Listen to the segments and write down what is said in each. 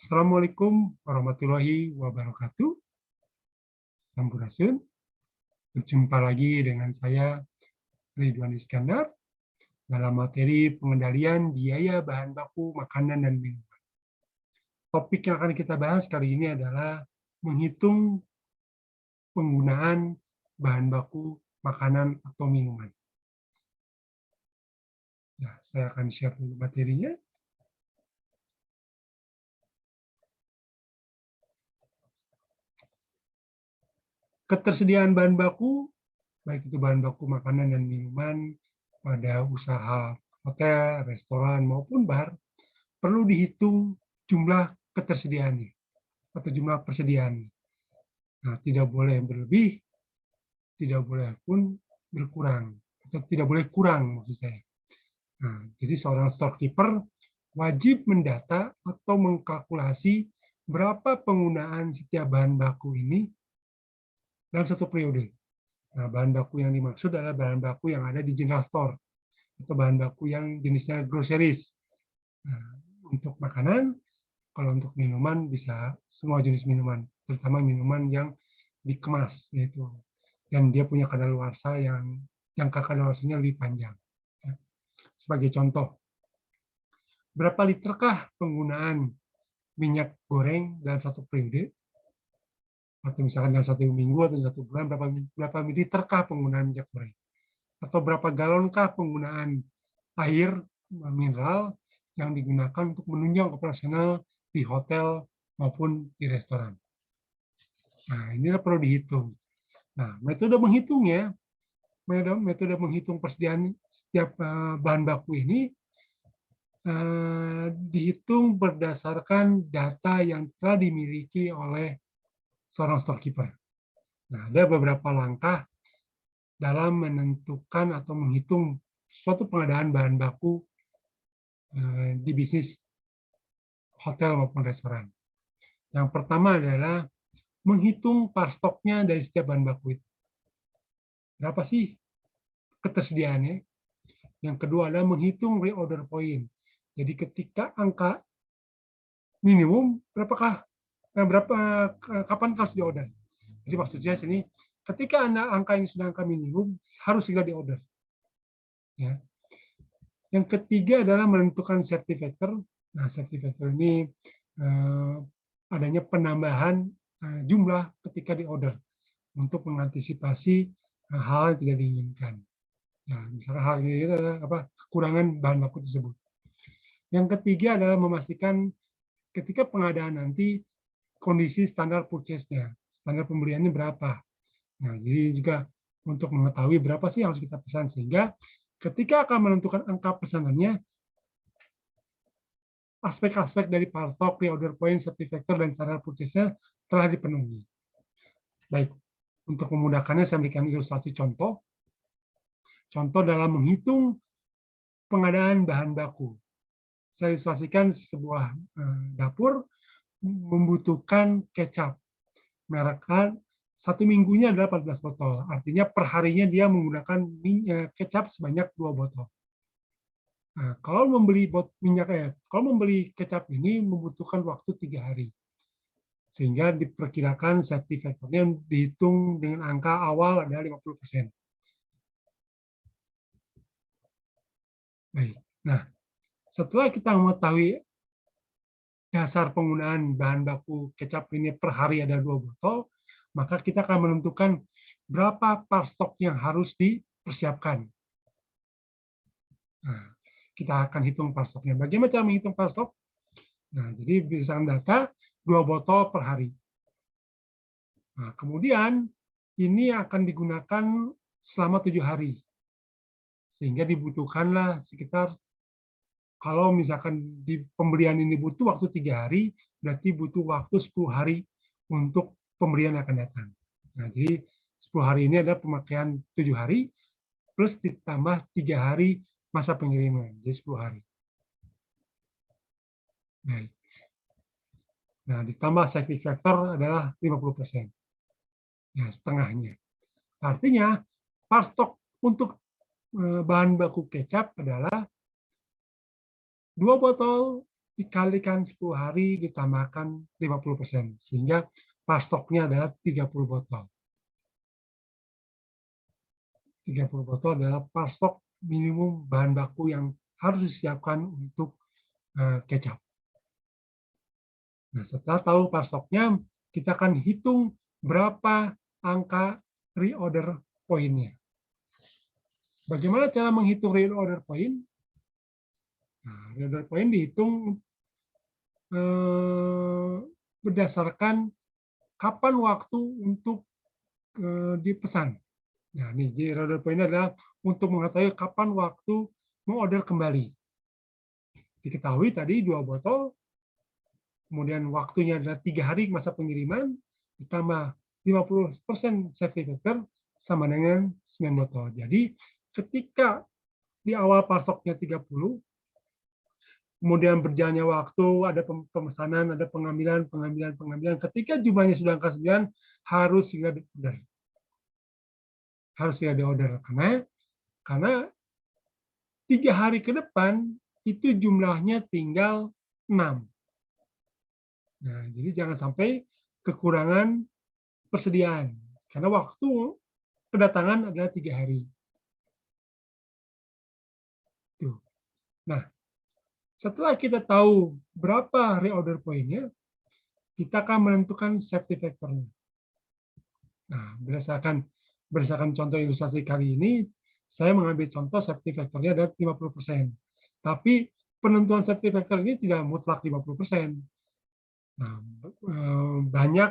Assalamualaikum warahmatullahi wabarakatuh. Sampurasun. Berjumpa lagi dengan saya, Ridwan Iskandar, dalam materi pengendalian biaya bahan baku makanan dan minuman. Topik yang akan kita bahas kali ini adalah menghitung penggunaan bahan baku makanan atau minuman. Nah, saya akan share dulu materinya. Ketersediaan bahan baku, baik itu bahan baku makanan dan minuman pada usaha hotel, restoran, maupun bar, perlu dihitung jumlah ketersediaannya atau jumlah persediaan. Nah, tidak boleh berlebih, tidak boleh pun berkurang, atau tidak boleh kurang maksud saya. Nah, jadi seorang storekeeper wajib mendata atau mengkalkulasi berapa penggunaan setiap bahan baku ini dalam satu periode. Nah, bahan baku yang dimaksud adalah bahan baku yang ada di general store atau bahan baku yang jenisnya groceries. Nah, untuk makanan, kalau untuk minuman bisa semua jenis minuman, terutama minuman yang dikemas yaitu, dan dia punya kadaluarsa yang jangka kadaluarsanya lebih panjang. Sebagai contoh, berapa literkah penggunaan minyak goreng dalam satu periode? Atau misalkan dalam satu minggu atau satu bulan, berapa mililiterkah penggunaan minyak goreng? Atau berapa galonkah penggunaan air mineral yang digunakan untuk menunjang operasional di hotel maupun di restoran. Nah, inilah perlu dihitung. Nah, metode menghitungnya, metode menghitung persediaan setiap bahan baku ini dihitung berdasarkan data yang telah dimiliki oleh seorang storekeeper. Nah, ada beberapa langkah dalam menentukan atau menghitung suatu pengadaan bahan baku di bisnis hotel maupun restoran. Yang pertama adalah menghitung stoknya dari setiap bahan baku itu. Berapa sih ketersediaannya? Yang kedua adalah menghitung reorder point. Jadi ketika angka minimum, kapan harus diorder? Jadi maksudnya sini, ketika angka ini sudah angka minimum, harus segera diorder. Ya. Yang ketiga adalah menentukan safety factor. Nah, safety factor ini adanya penambahan jumlah ketika diorder untuk mengantisipasi hal yang tidak diinginkan. Nah, misalnya hal ini adalah kekurangan bahan baku tersebut. Yang ketiga adalah memastikan ketika pengadaan nanti kondisi standar purchase-nya, standar pembeliannya berapa. Nah, jadi juga untuk mengetahui berapa sih yang harus kita pesan, sehingga ketika akan menentukan angka pesanannya, aspek-aspek dari partok, reorder point, safety factor, dan standar purchase-nya telah dipenuhi. Baik, untuk memudahkannya saya berikan ilustrasi contoh. Contoh dalam menghitung pengadaan bahan baku. Saya ilustrasikan sebuah dapur membutuhkan kecap. Merek satu minggunya adalah 14 botol. Artinya perharinya dia menggunakan kecap sebanyak 2 botol. Nah, kalau membeli kecap ini membutuhkan waktu 3 hari. Sehingga diperkirakan safety factor-nya dihitung dengan angka awal adalah 50%. Baik. Nah, setelah kita mengetahui dasar penggunaan bahan baku kecap ini per hari ada 2 botol, maka kita akan menentukan berapa stok yang harus dipersiapkan. Nah, kita akan hitung stoknya. Bagaimana cara menghitung stok? Nah, jadi berdasarkan data 2 botol per hari. Nah, kemudian ini akan digunakan selama 7 hari. Sehingga dibutuhkanlah sekitar, kalau misalkan di pembelian ini butuh waktu 3 hari, berarti butuh waktu 10 hari untuk pembelian yang akan datang. Nah, jadi 10 hari ini adalah pemakaian 7 hari, plus ditambah 3 hari masa pengiriman, jadi 10 hari. Baik. Nah, ditambah safety factor adalah 50%. Nah, setengahnya. Artinya, stok untuk bahan baku kecap adalah 2 botol dikalikan 10 hari ditambahkan 50%, sehingga pas stoknya adalah 30 botol. 30 botol adalah pas stok minimum bahan baku yang harus disiapkan untuk kecap. Nah, setelah tahu pas stoknya, kita akan hitung berapa angka reorder poinnya. Bagaimana cara menghitung reorder point? Nah, reorder point dihitung berdasarkan kapan waktu untuk dipesan. Nah, ini jadi reorder point adalah untuk mengetahui kapan waktu mengorder kembali. Diketahui tadi 2 botol, kemudian waktunya adalah 3 hari masa pengiriman, ditambah 50% safety factor sama dengan 9 botol. Jadi ketika di awal pasoknya 30, kemudian berjalannya waktu, ada pemesanan, ada pengambilan, ketika jumlahnya sudah angka 9, harus segera diorder. Harus segera diorder. Karena 3 hari ke depan, itu jumlahnya tinggal 6. Nah, jadi jangan sampai kekurangan persediaan. Karena waktu kedatangan adalah 3 hari. Tuh. Nah, setelah kita tahu berapa reorder point-nya, kita akan menentukan safety factor-nya. Nah, berdasarkan contoh ilustrasi kali ini, saya mengambil contoh safety factor-nya adalah 50%. Tapi penentuan safety factor ini tidak mutlak 50%. Nah, banyak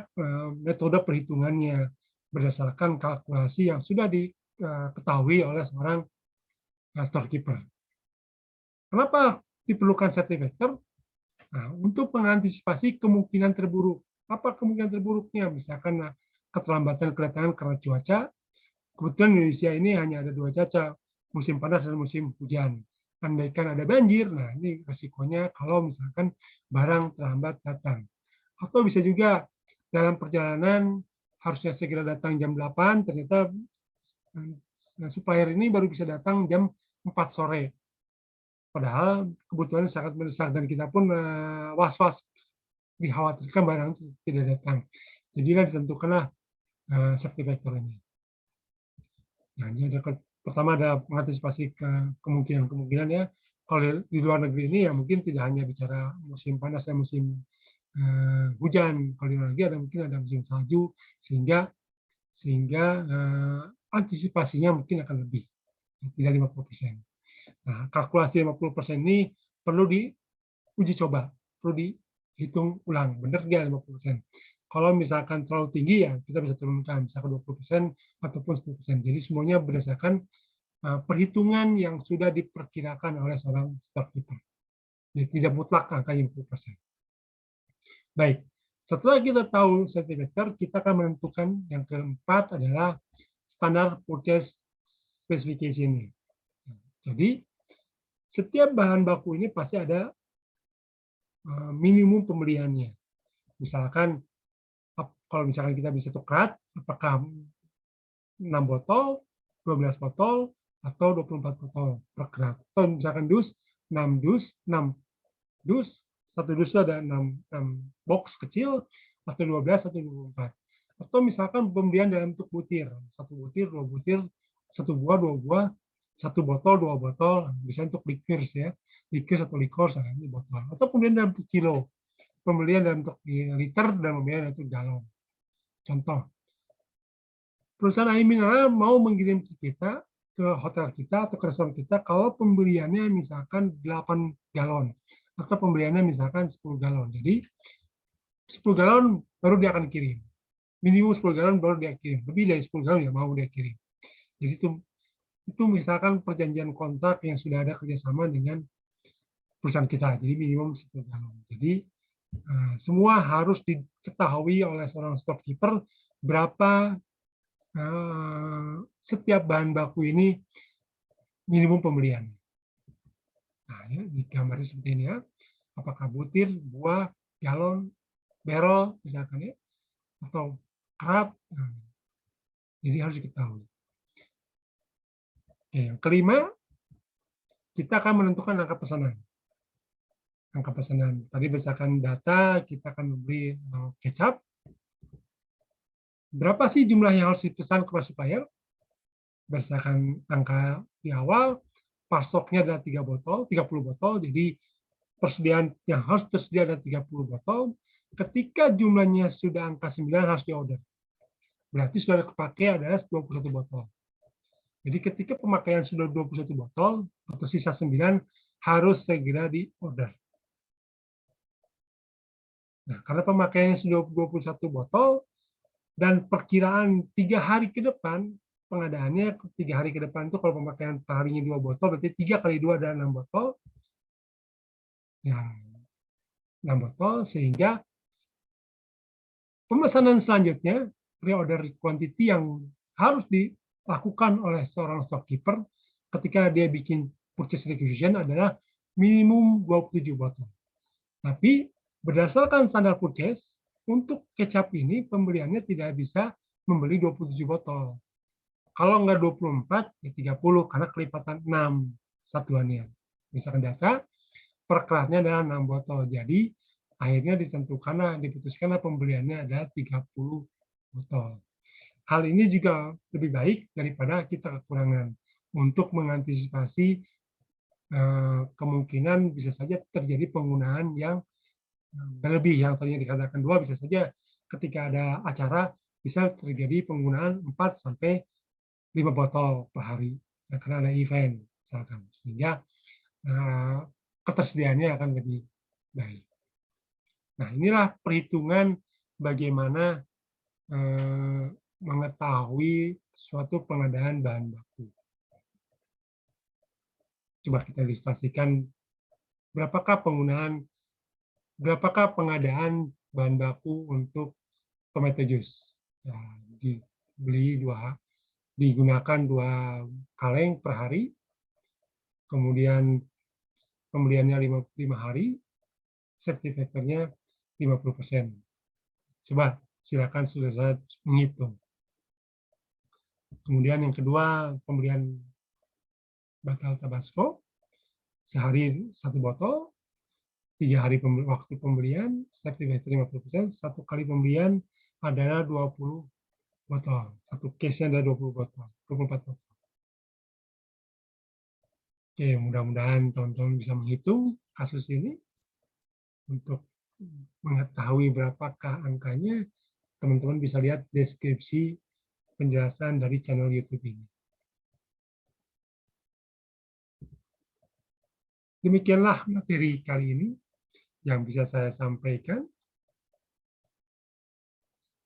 metode perhitungannya berdasarkan kalkulasi yang sudah diketahui oleh seorang storekeeper. Kenapa diperlukan safety factor? Nah, untuk mengantisipasi kemungkinan terburuk. Apa kemungkinan terburuknya? Misalkan keterlambatan kedatangan karena cuaca. Kebetulan Indonesia ini hanya ada 2 cuaca, musim panas dan musim hujan. Andaikan ada banjir, nah ini resikonya kalau misalkan barang terlambat datang. Atau bisa juga dalam perjalanan harusnya segera datang jam 8, ternyata supplier ini baru bisa datang jam 4 sore. Padahal kebutuhan sangat mendesak dan kita pun was-was, dikhawatirkan barang itu tidak datang. Jadi kan ditentukanlah safety factor ini. Nah, ini pertama ada mengantisipasi kemungkinan-kemungkinan ya. Kalau di luar negeri ini ya mungkin tidak hanya bicara musim panas dan musim hujan. Kalau di luar negeri mungkin ada musim salju, sehingga antisipasinya mungkin akan lebih, tidak 50%. Nah, kalkulasi 50% ini perlu diuji coba, perlu dihitung ulang, benar nggak 50%. Kalau misalkan terlalu tinggi ya kita bisa turunkan, misalkan 20% ataupun 10%. Jadi semuanya berdasarkan perhitungan yang sudah diperkirakan oleh seorang storekeeper. Jadi tidak mutlak angkanya 50%. Baik, setelah kita tahu safety factor, kita akan menentukan yang keempat adalah standar purchase specification. Jadi setiap bahan baku ini pasti ada minimum pembeliannya. Misalkan kalau misalkan kita bisa tukar, apakah 6 botol, 12 botol, atau 24 botol per gram. Atau misalkan 6 dus, satu dus itu ada 6 box kecil, atau 12, atau 24. Atau misalkan pembelian dalam bentuk butir, 1 butir, 2 butir, 1 buah, 2 buah, 1 botol, 2 botol, bisa untuk liqueurs ya, liqueurs atau likor, ini botol. Atau pembelian dalam bentuk kilo, pembelian dalam bentuk liter, dan pembelian dalam bentuk galon. Contoh, perusahaan air mineral mau mengirim ke kita, ke hotel kita atau ke restoran kita, kalau pembeliannya misalkan 8 galon, atau pembeliannya misalkan 10 galon. Jadi 10 galon baru dia akan kirim. Minimum 10 galon baru dia kirim. Lebih dari 10 galon ya mau dia kirim. Jadi itu misalkan perjanjian kontrak yang sudah ada kerjasama dengan perusahaan kita. Jadi minimum 10 galon. Jadi semua harus diketahui oleh seorang storekeeper berapa setiap bahan baku ini minimum pembelian. Nah, ya, di gambarnya seperti ini ya. Apakah butir, buah, galon, barrel, misalkan ya, atau cup. Nah, jadi harus diketahui. Oke, yang kelima, kita akan menentukan angka pesanan. angka pesanan. Tadi berdasarkan data, kita akan membeli kecap. Berapa sih jumlah yang harus dipesan kepada supplier? Berdasarkan angka di awal, pasoknya adalah 30 botol, jadi persediaan yang harus tersedia adalah 30 botol. Ketika jumlahnya sudah angka 9 harus diorder. Berarti sudah kepakai adalah 21 botol. Jadi ketika pemakaian sudah 21 botol, atau sisa 9, harus segera diorder. Nah, karena pemakaiannya sudah 21 botol, dan perkiraan 3 hari ke depan, pengadaannya 3 hari ke depan itu kalau pemakaian perharinya 2 botol, berarti 3 kali 2 adalah 6 botol. Ya, 6 botol, sehingga pemesanan selanjutnya, pre-order quantity yang harus dilakukan oleh seorang stockkeeper ketika dia bikin purchase requisition adalah minimum 27 botol. Tapi berdasarkan standar purchase, untuk kecap ini pembeliannya tidak bisa membeli 27 botol. Kalau nggak 24, ya 30, karena kelipatan 6 satuannya. Misalkan data, per keratnya adalah 6 botol. Jadi, akhirnya diputuskanlah pembeliannya adalah 30 botol. Hal ini juga lebih baik daripada kita kekurangan. Untuk mengantisipasi kemungkinan bisa saja terjadi penggunaan yang berlebih. Yang tadinya dikatakan 2, bisa saja ketika ada acara bisa terjadi penggunaan 4-5 botol per hari. Karena ada event, misalkan. Sehingga ketersediaannya akan lebih baik. Nah, inilah perhitungan bagaimana mengetahui suatu pengadaan bahan baku. Coba kita ilustrasikan berapakah pengadaan bahan baku untuk tomato juice. Ya, digunakan 2 kaleng per hari, kemudian pembeliannya 5 hari, sertifikatornya 50%. Coba silakan saudara menghitung. Kemudian yang kedua, pembelian batal tabasco, sehari 1 botol, 3 hari waktu pembelian, sertifikator 50%, 1 kali pembelian adalah 20 botol. Satu case-nya adalah 20 botol, 24 botol. Oke, mudah-mudahan teman-teman bisa menghitung kasus ini. Untuk mengetahui berapakah angkanya, teman-teman bisa lihat deskripsi penjelasan dari channel YouTube ini. Demikianlah materi kali ini yang bisa saya sampaikan.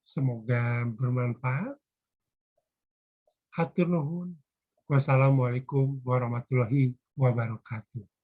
Semoga bermanfaat. Hatur nuhun. Wassalamualaikum warahmatullahi wabarakatuh.